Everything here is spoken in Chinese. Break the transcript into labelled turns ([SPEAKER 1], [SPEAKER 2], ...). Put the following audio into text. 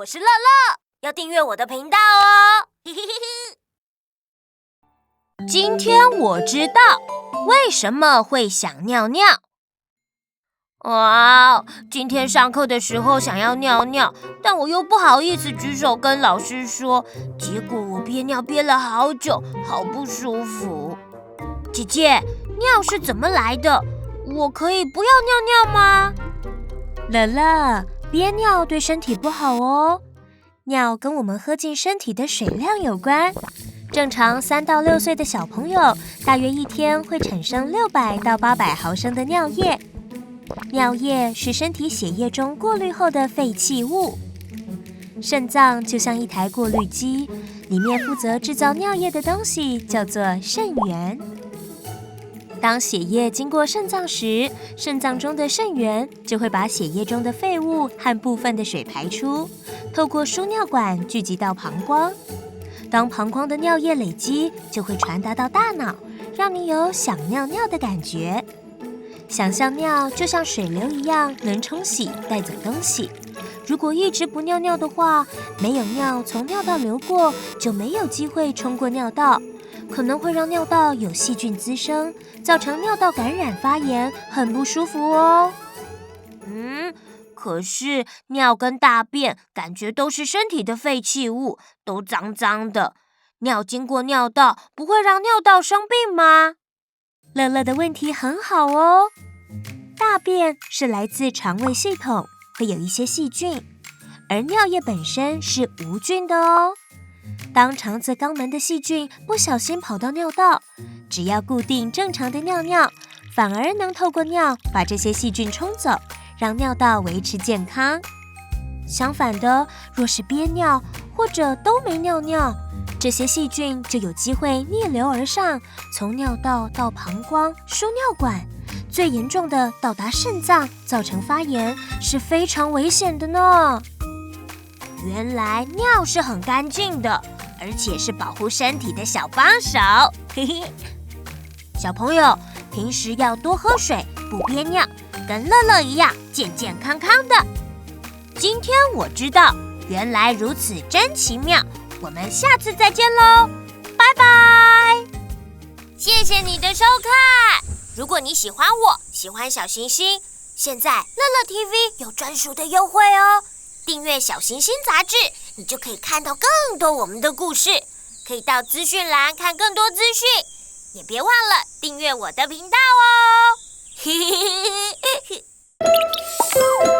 [SPEAKER 1] 我是乐乐，要订阅我的频道哦。今天我知道为什么会想尿尿。哇，今天上课的时候想要尿尿，但我又不好意思举手跟老师说，结果我憋尿憋了好久，好不舒服。姐姐，尿是怎么来的？我可以不要尿尿吗？
[SPEAKER 2] 乐乐，憋尿对身体不好哦。尿跟我们喝进身体的水量有关。正常3到6岁的小朋友，大约一天会产生600到800毫升的尿液。尿液是身体血液中过滤后的废弃物。肾脏就像一台过滤机，里面负责制造尿液的东西叫做肾源。当血液经过肾脏时，肾脏中的肾源就会把血液中的废物和部分的水排出，透过输尿管聚集到膀胱。当膀胱的尿液累积，就会传达到大脑，让你有想尿尿的感觉。想象尿就像水流一样，能冲洗带走东西。如果一直不尿尿的话，没有尿从尿道流过，就没有机会冲过尿道，可能会让尿道有细菌滋生，造成尿道感染发炎，很不舒服哦。
[SPEAKER 1] 可是尿跟大便感觉都是身体的废弃物，都脏脏的。尿经过尿道，不会让尿道生病吗？
[SPEAKER 2] 乐乐的问题很好哦。大便是来自肠胃系统，会有一些细菌，而尿液本身是无菌的哦。当肠子肛门的细菌不小心跑到尿道，只要固定正常的尿尿，反而能透过尿把这些细菌冲走，让尿道维持健康。相反的，若是憋尿或者都没尿尿，这些细菌就有机会逆流而上，从尿道到膀胱、输尿管，最严重的到达肾脏，造成发炎，是非常危险的呢。
[SPEAKER 1] 原来尿是很干净的，而且是保护身体的小帮手。嘿嘿，小朋友平时要多喝水，不憋尿，跟乐乐一样健健康康的。今天我知道，原来如此，真奇妙。我们下次再见喽，拜拜！谢谢你的收看。如果你喜欢我，喜欢小行星，现在乐乐 TV 有专属的优惠哦。订阅小行星杂志，你就可以看到更多我们的故事，可以到资讯栏看更多资讯，也别忘了订阅我的频道哦。嘿嘿嘿嘿嘿。